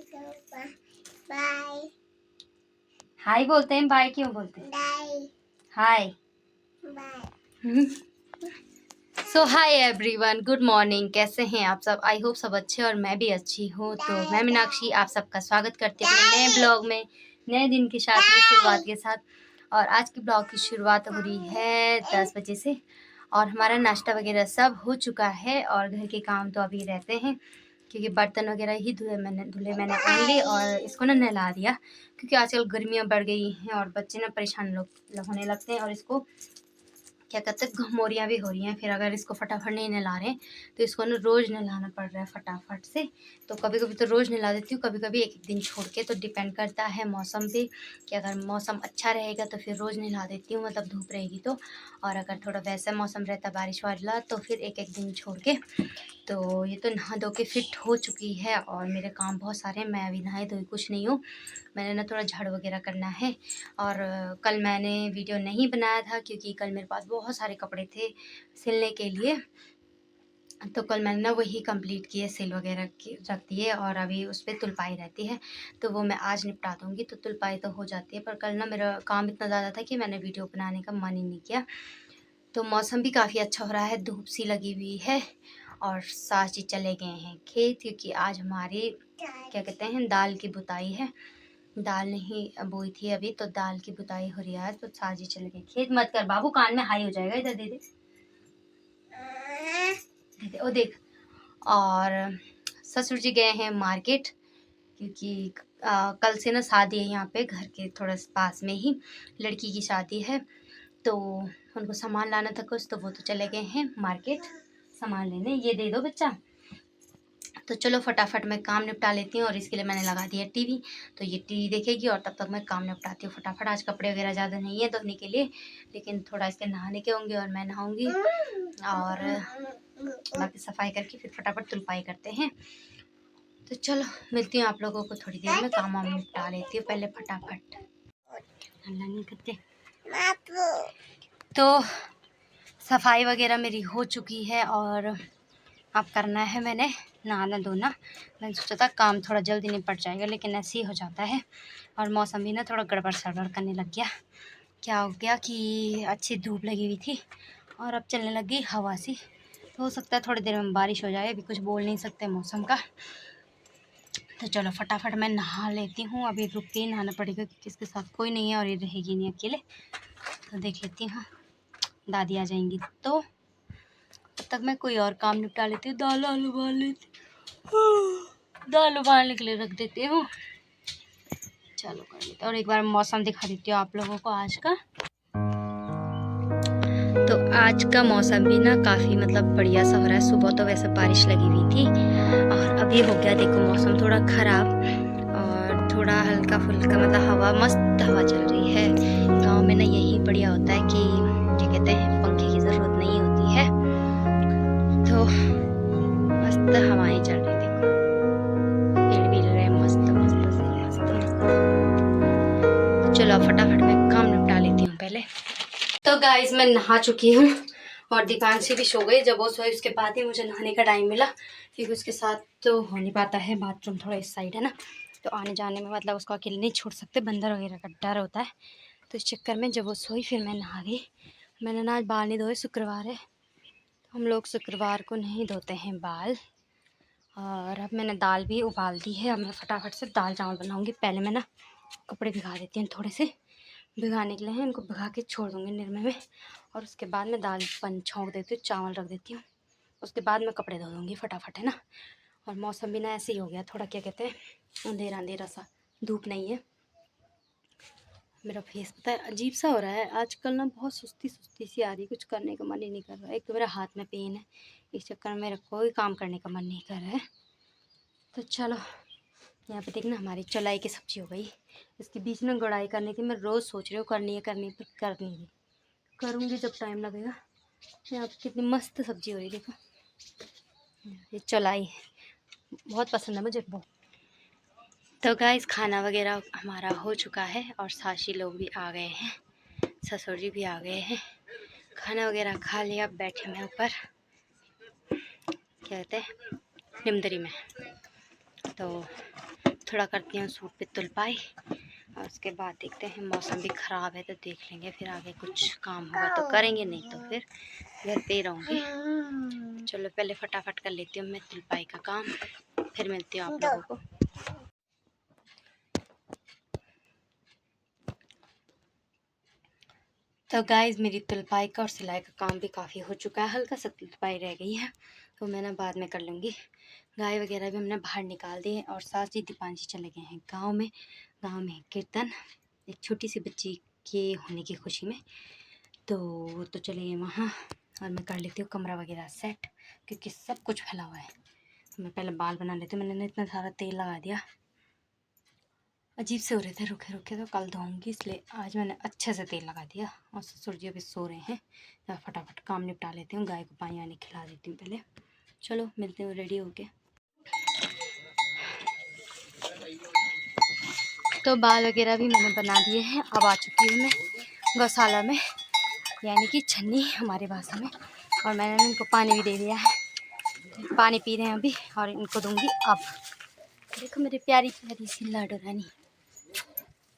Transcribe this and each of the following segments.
Bye. हाय बोलते हैं, bye क्यों बोलते हैं? बाय। हाय। बाय। सो हाय एवरीवन, गुड मॉर्निंग। कैसे हैं आप सब? आई होप सब अच्छे और मैं भी अच्छी हूँ। तो मैं मीनाक्षी आप सबका स्वागत करती हूँ अपने नए ब्लॉग में, नए दिन के साथ, नई शुरुआत के साथ। और आज के ब्लॉग की शुरुआत हो रही है 10 बजे से और हमारा नाश्ता वगैरह सब हो चुका है और घर के काम तो अभी रहते हैं क्योंकि बर्तन वगैरह ही धुले मैंने ओनली। और इसको ना नहला दिया क्योंकि आजकल गर्मियाँ बढ़ गई हैं और बच्चे ना परेशान होने लगते हैं और इसको क्या कहते हैं घमौरियाँ भी हो रही हैं। फिर अगर इसको फटाफट नहीं नहला रहे तो इसको ना रोज़ नहलाना पड़ रहा है फटाफट से। तो कभी कभी तो रोज़ नहला देती हूँ, कभी कभी एक एक दिन छोड़ के। तो डिपेंड करता है मौसम पे कि अगर मौसम अच्छा रहेगा तो फिर रोज़ नहला देती हूँ, मतलब धूप रहेगी तो। और अगर थोड़ा वैसा मौसम रहता बारिश वाला तो फिर एक एक दिन छोड़ के। तो ये तो नहा धो के फिट हो चुकी है और मेरे काम बहुत सारे हैं। मैं अभी नहाई धोई कुछ नहीं हूँ, मैंने ना थोड़ा झाड़ू वगैरह करना है। और कल मैंने वीडियो नहीं बनाया था क्योंकि कल मेरे पास बहुत सारे कपड़े थे सिलने के लिए। तो कल मैंने ना वही कंप्लीट किए, सिल वगैरह की रख दिए और अभी उस पर तुलपाई रहती है तो वो मैं आज निपटा दूँगी। तो तुलपाई तो हो जाती है, पर कल ना मेरा काम इतना ज़्यादा था कि मैंने वीडियो बनाने का मन ही नहीं किया। तो मौसम भी काफ़ी अच्छा हो रहा है, धूप सी लगी हुई है और सास जी चले गए हैं खेत क्योंकि आज हमारी क्या कहते हैं दाल की बुताई है। दाल नहीं बोई थी अभी, तो दाल की बुताई हो रही है आज। तो सास जी चले गए खेत। मत कर बाबू, कान में हाई हो जाएगा। इधर दे दे, दे दे, ओ देख। और ससुर जी गए हैं मार्केट क्योंकि कल से ना शादी है यहाँ पे घर के थोड़ा पास में ही, लड़की की शादी है। तो उनको सामान लाना था कुछ, तो वो तो चले गए हैं मार्केट सामान लेने। ये दे दो बच्चा। तो चलो फटाफट मैं काम निपटा लेती हूँ और इसके लिए मैंने लगा दिया टीवी। तो ये टीवी देखेगी और तब तक मैं काम निपटाती हूँ फटाफट। आज कपड़े वगैरह ज़्यादा नहीं है धोने के लिए, लेकिन थोड़ा इसके नहाने के होंगे और मैं नहाऊंगी और बाकी सफाई करके फिर फटाफट तुलपाई करते हैं। तो चलो मिलती हूँ आप लोगों को थोड़ी देर में। काम वाम निपटा लेती हूँ पहले फटाफट। हल्ला नहीं करते। तो सफाई वगैरह मेरी हो चुकी है और अब करना है मैंने नहाना धोना। मैंने सोचा था काम थोड़ा जल्दी निपट जाएगा, लेकिन ऐसे ही हो जाता है। और मौसम भी ना थोड़ा गड़बड़ सड़बड़ करने लग गया। क्या हो गया कि अच्छी धूप लगी हुई थी और अब चलने लग गई हवा सी। तो हो सकता है थोड़ी देर में बारिश हो जाए, अभी कुछ बोल नहीं सकते मौसम का। तो चलो फटाफट मैं नहा लेती हूँ। अभी रुक के ही नहाना पड़ेगा क्योंकि इसके साथ कोई नहीं है और ये रहेगी नहीं अकेले। तो देख लेती हूँ, दादी आ जाएंगी तो तब तक मैं कोई और काम निपटा लेती हूँ। दाल आलू उबाल लेती, दाल उबालने के लिए रख देती हूँ। चलो कर लेते, और एक बार मौसम दिखा देती हूँ आप लोगों को आज का। तो आज का मौसम भी ना काफ़ी मतलब बढ़िया सा हो रहा है। सुबह तो वैसे बारिश लगी हुई थी और अभी हो गया देखो मौसम थोड़ा ख़राब और थोड़ा हल्का फुल्का, मतलब हवा, मस्त हवा चल रही है। गांव में ना यही बढ़िया होता है कि क्या कहते हैं पंखे की ज़रूरत नहीं होती है। तो मस्त हवाएं चल रही, देखो पेड़ भी रहे मस्त मस्त से, मस्त मस्त। तो चलो फटाफट मैं काम निपटा लेती हूँ पहले। तो गाइस मैं नहा चुकी हूँ और दीपांशी भी सो गई। जब वो सोई उसके बाद ही मुझे नहाने का टाइम मिला क्योंकि उसके साथ तो हो नहीं पाता है, बाथरूम थोड़ा इस साइड है ना, तो आने जाने में मतलब उसको अकेले नहीं छोड़ सकते, बंदर वगैरह का डर होता है। तो इस चक्कर में जब वो सोई फिर मैं नहा गई। मैंने ना आज बाल नहीं धोए, शुक्रवार है, हम लोग शुक्रवार को नहीं धोते हैं बाल। और अब मैंने दाल भी उबाल दी है, अब मैं फटाफट से दाल चावल बनाऊँगी। पहले मैं ना कपड़े भिगा देती हूँ, थोड़े से भिगाने के लिए हैं, इनको भिगा के छोड़ दूँगी निर्मे में। और उसके बाद मैं दाल छोंक देती हूँ, चावल रख देती हूँ, उसके बाद मैं कपड़े धो दूँगी फटाफट, है ना। और मौसम भी ना ऐसे ही हो गया थोड़ा, क्या कहते हैं अंधेरा अंधेरा सा, धूप नहीं है। मेरा फेस पता है अजीब सा हो रहा है आजकल ना, बहुत सुस्ती सुस्ती सी आ रही, कुछ करने का मन ही नहीं कर रहा है। एक तो मेरा हाथ में पेन है, इस चक्कर में मेरा कोई काम करने का मन नहीं कर रहा है। तो चलो यहाँ पे देखना हमारी चलाई की सब्ज़ी हो गई। इसके बीच में गुड़ाई करनी थी, मैं रोज़ सोच रही हूँ करनी है करनी, पर कर नहीं रही, करूँगी जब टाइम लगेगा। यहाँ पे कितनी मस्त सब्ज़ी हो रही, देखो ये चलाई बहुत पसंद है मुझे बहुत। तो गाइस खाना वगैरह हमारा हो चुका है और साशी लोग भी आ गए हैं, ससुर जी भी आ गए हैं। खाना वगैरह खा लिया, बैठे मैं ऊपर क्या कहते हैं निमदरी में। तो थोड़ा करती हूँ सूट पे तुलपाई और उसके बाद देखते हैं। मौसम भी ख़राब है तो देख लेंगे, फिर आगे कुछ काम होगा तो करेंगे, नहीं तो फिर घर पे रहूँगी। चलो पहले फटाफट कर लेती हूँ मैं तुलपाई का काम, फिर मिलती हूँ आप लोगों को। तो गाइज़ मेरी तुलपाई का और सिलाई का काम भी काफ़ी हो चुका है, हल्का सा तुलपाई रह गई है तो मैं ना बाद में कर लूँगी। गाय वगैरह भी हमने बाहर निकाल दी है और सास जी दीपांशी चले गए हैं गांव में। गांव में कीर्तन, एक छोटी सी बच्ची के होने की खुशी में, तो चले गए वहाँ और मैं कर लेती हूँ कमरा वगैरह सेट, क्योंकि सब कुछ फैला हुआ है। मैं पहले बाल बना लेती हूँ। मैंने इतना सारा तेल लगा दिया, अजीब से हो रहे थे रुखे रुखे, तो कल धोऊंगी, इसलिए आज मैंने अच्छे से तेल लगा दिया। और ससुर जी अभी सो रहे हैं तो फटाफट काम निपटा लेती हूँ, गाय को पानी वानी खिला देती हूँ पहले। चलो मिलते हैं रेडी होके। तो बाल वगैरह भी मैंने बना दिए हैं। अब आ चुकी हूँ मैं गौशाला में, यानी कि छन्नी हमारे भाषा में, और मैंने इनको पानी भी दे दिया है। पानी पी रहे हैं अभी और इनको दूंगी अब। देखो मेरी प्यारी प्यारी सी लाडो रानी,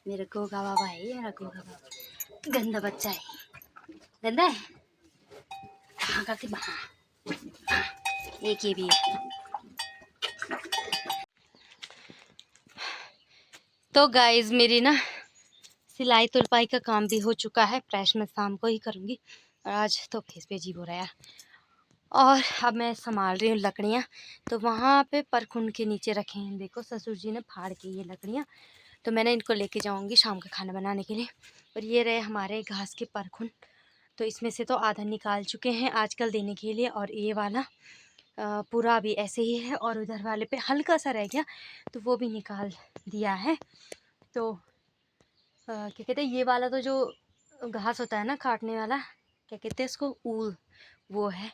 मेरा गोगा बाबा है, मेरा गोगा बाबा। गंदा बच्चा है, गंदा है, हाँ करके बाहर। एक ये भी है। तो गाइज मेरी ना सिलाई तुलपाई का काम भी हो चुका है। प्रेस मैं शाम को ही करूँगी और आज तो फेस पे अजीब हो रहा है। और अब मैं संभाल रही हूँ लकड़ियाँ, तो वहाँ पे परखुंड के नीचे रखे हैं। देखो ससुर जी ने फाड़ के ये लकड़ियाँ, तो मैंने इनको लेके जाऊँगी शाम का खाना बनाने के लिए। और ये रहे हमारे घास के परखुंड, तो इसमें से तो आधा निकाल चुके हैं आजकल देने के लिए, और ये वाला पूरा भी ऐसे ही है, और उधर वाले पे हल्का सा रह गया तो वो भी निकाल दिया है। तो क्या कहते हैं, ये वाला तो जो घास होता है ना काटने वाला, क्या कहते हैं इसको, ऊल, वो है।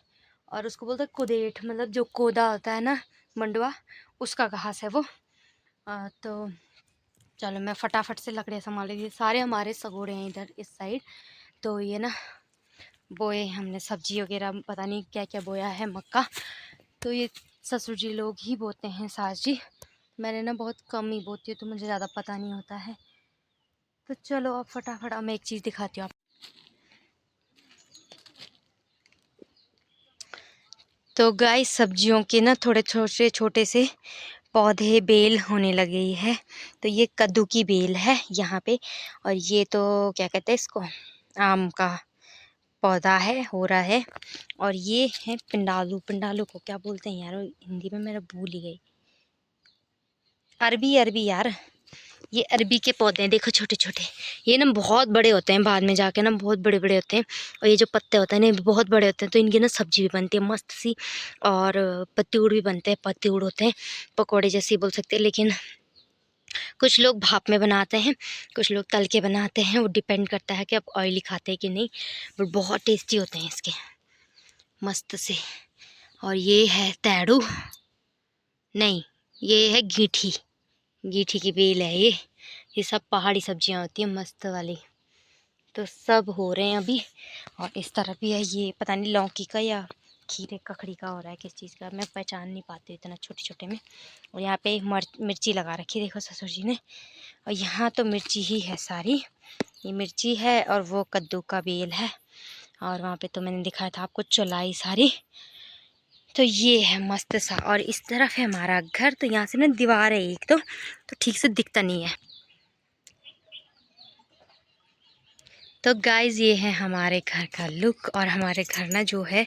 और उसको बोलते हैं कुदेठ, मतलब जो कोदा होता है ना, मंडवा, उसका घास है वो। तो चलो मैं फटाफट से लकड़ियाँ संभाल रही थी। सारे हमारे सगोड़े हैं इधर इस साइड, तो ये ना बोए हमने सब्जी वगैरह, पता नहीं क्या क्या बोया है, मक्का। तो ये ससुर जी लोग ही बोते हैं, सास जी। मैंने ना बहुत कम ही बोती हूँ तो मुझे ज़्यादा पता नहीं होता है। तो चलो अब फटाफट मैं एक चीज़ दिखाती हूँ आप। तो गाय सब्जियों के ना थोड़े छोटे छोटे से पौधे, बेल होने लगे है। तो ये कद्दू की बेल है यहाँ पे, और ये तो क्या कहते हैं इसको, आम का पौधा है, हो रहा है। और ये है पिंडालू, पिंडालू को क्या बोलते हैं यार हिंदी में, मेरा भूल ही गई। अरबी, अरबी यार, ये अरबी के पौधे हैं, देखो छोटे छोटे। ये ना बहुत बड़े होते हैं, बाद में जाके ना बहुत बड़े बड़े होते हैं। और ये जो पत्ते होते हैं ना बहुत बड़े होते हैं, तो इनकी ना सब्जी भी बनती है मस्त सी, और पत्तीउड़ भी बनते हैं, पत्तीउड़ होते हैं, पकौड़े जैसे बोल सकते हैं। लेकिन कुछ लोग भाप में बनाते हैं, कुछ लोग तल के बनाते हैं, वो डिपेंड करता है कि आप ऑयली खाते हैं कि नहीं। बट बहुत टेस्टी होते हैं इसके, मस्त से। और ये है तैड़ू, नहीं ये है गीठी, गीठी की बेल है ये सब पहाड़ी सब्जियां होती हैं मस्त वाली। तो सब हो रहे हैं अभी। और इस तरफ भी है, ये पता नहीं लौकी का या खीरे ककड़ी का हो रहा है, किस चीज़ का मैं पहचान नहीं पाती इतना छोटे छोटे में। और यहाँ पे मिर्ची लगा रखी है, देखो ससुर जी ने। और यहाँ तो मिर्ची ही है सारी, ये मिर्ची है और वो कद्दू का बेल है। और वहाँ पे तो मैंने दिखाया था आपको चौलाई सारी। तो ये है मस्त सा। और इस तरफ है हमारा घर, तो यहाँ से ना दीवार है एक, तो ठीक से दिखता नहीं है। तो गाइज़ ये है हमारे घर का लुक। और हमारे घर ना जो है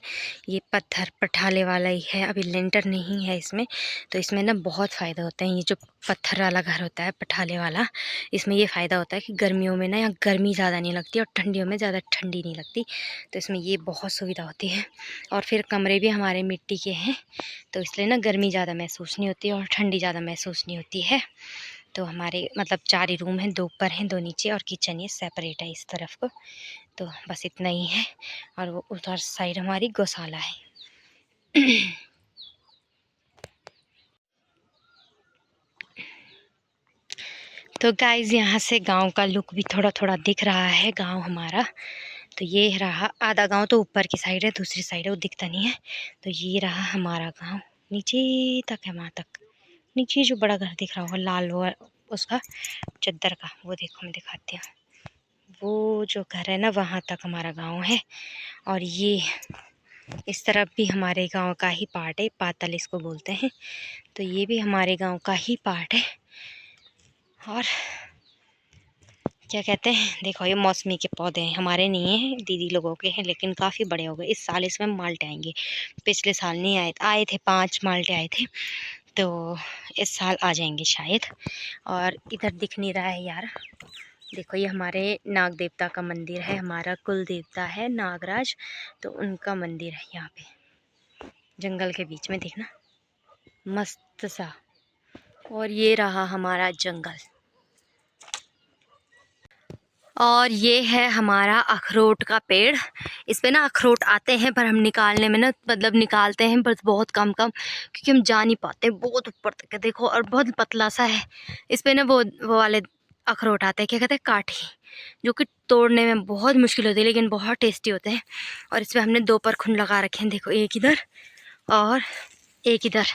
ये पत्थर पठाले वाला ही है, अभी लेंटर नहीं है इसमें। तो इसमें ना बहुत फ़ायदा होता है, ये जो पत्थर वाला घर होता है पठाले वाला, इसमें ये फ़ायदा होता है कि गर्मियों में ना यहाँ गर्मी ज़्यादा नहीं लगती और ठंडियों में ज़्यादा ठंडी नहीं लगती। तो इसमें ये बहुत सुविधा होती है। और फिर कमरे भी हमारे मिट्टी के हैं, तो इसलिए ना गर्मी ज़्यादा महसूस नहीं होती और ठंडी ज़्यादा महसूस नहीं होती है। तो हमारे मतलब 4 ही रूम हैं, 2 ऊपर हैं 2 नीचे, और किचन ये सेपरेट है इस तरफ को। तो बस इतना ही है। और वो उधर साइड हमारी गौशाला है। तो गाइज़ यहाँ से गांव का लुक भी थोड़ा थोड़ा दिख रहा है, गांव हमारा। तो ये रहा, आधा गांव तो ऊपर की साइड है, दूसरी साइड है वो दिखता नहीं है। तो ये रहा हमारा गांव, नीचे तक है वहाँ तक, नीचे जो बड़ा घर दिख रहा होगा लाल हुआ उसका चद्दर का, वो देखो मैं दिखाती हूँ। वो जो घर है ना वहाँ तक हमारा गांव है। और ये इस तरफ भी हमारे गांव का ही पार्ट है, पातल इसको बोलते हैं। तो ये भी हमारे गांव का ही पार्ट है। और क्या कहते हैं, देखो ये मौसमी के पौधे हैं, हमारे नहीं हैं, दीदी लोगों के हैं, लेकिन काफ़ी बड़े हो गए। इस साल इसमें माल्टे आएंगे, पिछले साल नहीं आए थे 5 माल्टे आए थे, तो इस साल आ जाएंगे शायद। और इधर दिख नहीं रहा है यार, देखो ये हमारे नाग देवता का मंदिर है, हमारा कुल देवता है नागराज, तो उनका मंदिर है यहाँ पे जंगल के बीच में, देखना मस्त सा। और ये रहा हमारा जंगल। और ये है हमारा अखरोट का पेड़। इस पे ना अखरोट आते हैं, पर हम निकालने में ना मतलब निकालते हैं बस बहुत कम कम, क्योंकि हम जा नहीं पाते, बहुत ऊपर तक है देखो, और बहुत पतला सा है। इस पे ना वो वाले अखरोट आते हैं, क्या कहते हैं, काठी, जो कि तोड़ने में बहुत मुश्किल होती है, लेकिन बहुत टेस्टी होते हैं। और इस पर हमने 2 परखुंड लगा रखे हैं, देखो एक इधर और एक इधर,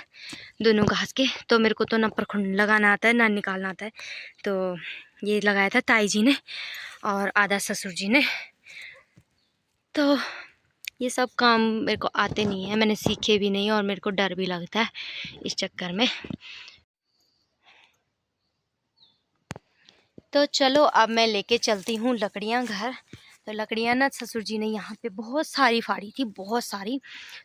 दोनों घास के। तो मेरे को तो ना परखुंड लगाना आता है ना निकालना आता है, तो ये लगाया था ताई जी ने और आधा ससुर जी ने। तो ये सब काम मेरे को आते नहीं है, मैंने सीखे भी नहीं, और मेरे को डर भी लगता है इस चक्कर में। तो चलो अब मैं लेके चलती हूँ लकड़ियाँ घर। तो लकड़ियाँ ना ससुर जी ने यहाँ पे बहुत सारी फाड़ी थी, बहुत सारी।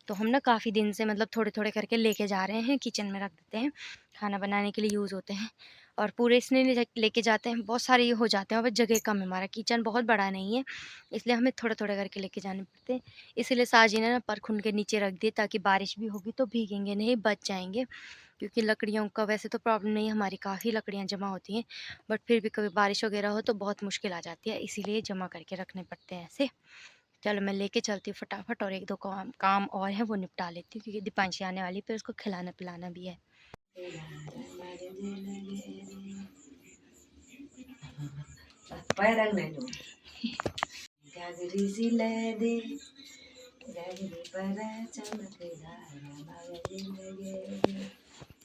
तो हम ना काफ़ी दिन से मतलब थोड़े थोड़े करके लेके जा रहे हैं, किचन में रख देते हैं, खाना बनाने के लिए यूज़ होते हैं। और पूरे इसने लेके जाते हैं, बहुत सारे ये हो जाते हैं, और जगह कम है, हमारा किचन बहुत बड़ा नहीं है, इसलिए हमें थोड़े थोड़े करके लेके जाने पड़ते हैं। इसलिए साजी ने ना परखुंड के नीचे रख दिए, ताकि बारिश भी होगी तो भीगेंगे नहीं, बच जाएंगे। क्योंकि लकड़ियों का वैसे तो प्रॉब्लम नहीं है, हमारी काफ़ी लकड़ियाँ जमा होती हैं, बट फिर भी कभी बारिश वगैरह हो तो बहुत मुश्किल आ जाती है, इसीलिए जमा करके रखने पड़ते हैं ऐसे। चलो मैं लेके चलती हूँ फटाफट, और 1-2 काम और है वो निपटा लेती हूँ, क्योंकि दीपांशी आने वाली, फिर उसको खिलाना पिलाना भी है।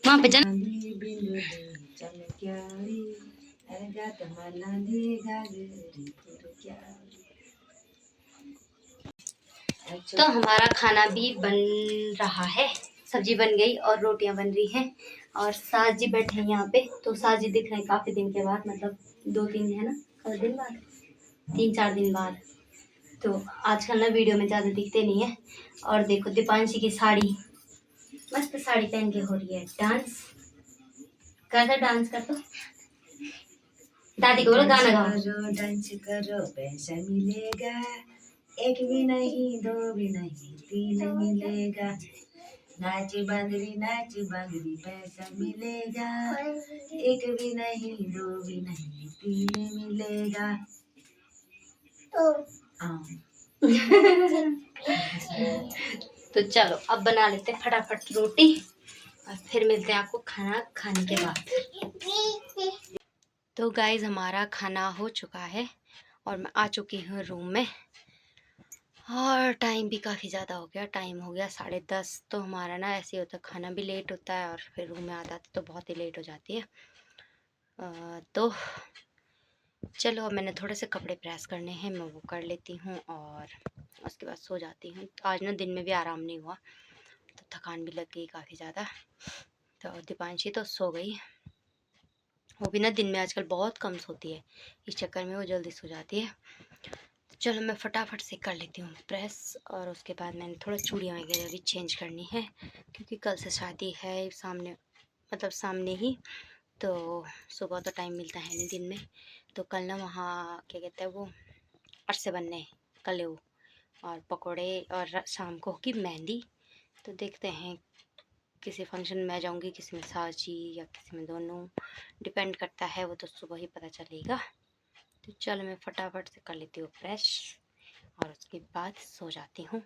वहाँ पे तो हमारा खाना भी बन रहा है, सब्जी बन गई और रोटियां बन रही हैं, और सास जी बैठे हैं यहाँ पे। तो सास जी दिख रहे हैं काफ़ी दिन के बाद, मतलब 2-3 है ना, कल दिन बाद, 3-4 दिन बाद। तो आजकल ना वीडियो में ज़्यादा दिखते नहीं है। और देखो दीपांशी की साड़ी, मस्त साड़ी पहन के हो रही है डांस। कर दो डांस, कर दो, दादी को बोलो गाना गाओ। डांस करो पैसा मिलेगा, एक भी नहीं, 2 भी नहीं, 3 मिलेगा। नाच बांगड़ी पैसा मिलेगा, एक भी नहीं, 2 भी नहीं, 3 मिलेगा। तो चलो अब बना लेते हैं फटाफट रोटी, और फिर मिलते हैं आपको खाना खाने के बाद। तो गाइज हमारा खाना हो चुका है, और मैं आ चुकी हूँ रूम में, और टाइम भी काफ़ी ज़्यादा हो गया, टाइम हो गया 10:30। तो हमारा ना ऐसे ही होता है, खाना भी लेट होता है, और फिर रूम में आता तो बहुत ही लेट हो जाती है। तो चलो अब मैंने थोड़े से कपड़े प्रेस करने हैं, मैं वो कर लेती हूँ, और उसके बाद सो जाती हूँ। तो आज ना दिन में भी आराम नहीं हुआ, तो थकान भी लग गई काफ़ी ज़्यादा। तो दीपांशी तो सो गई, वो भी ना दिन में आजकल बहुत कम सोती है, इस चक्कर में वो जल्दी सो जाती है। तो चलो मैं फटाफट से कर लेती हूँ प्रेस, और उसके बाद मैंने थोड़ा चूड़ियाँ वगैरह भी चेंज करनी है, क्योंकि कल से शादी है सामने, मतलब सामने ही। तो सुबह तो टाइम मिलता है नहीं दिन में, तो कल ना वहाँ क्या कहते हैं वो अरसे बनने कल वो, और पकोड़े, और शाम को होगी मेहंदी। तो देखते हैं, किसी फंक्शन में जाऊंगी, किसी में साजी या किसी में दोनों, डिपेंड करता है, वो तो सुबह ही पता चलेगा। तो चलो मैं फटाफट से कर लेती हूँ फ्रेश, और उसके बाद सो जाती हूँ।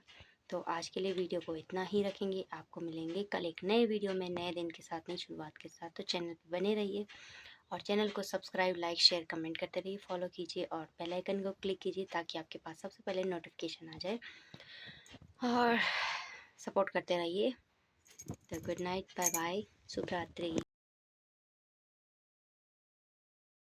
तो आज के लिए वीडियो को इतना ही रखेंगे, आपको मिलेंगे कल एक नए वीडियो में, नए दिन के साथ, नई शुरुआत के साथ। तो चैनल पर बने रहिए, और चैनल को सब्सक्राइब, लाइक, शेयर, कमेंट करते रहिए, फॉलो कीजिए, और बेल आइकन को क्लिक कीजिए, ताकि आपके पास सबसे पहले नोटिफिकेशन आ जाए, और सपोर्ट करते रहिए। तो गुड नाइट, बाय बाय, शुभ रात्रि।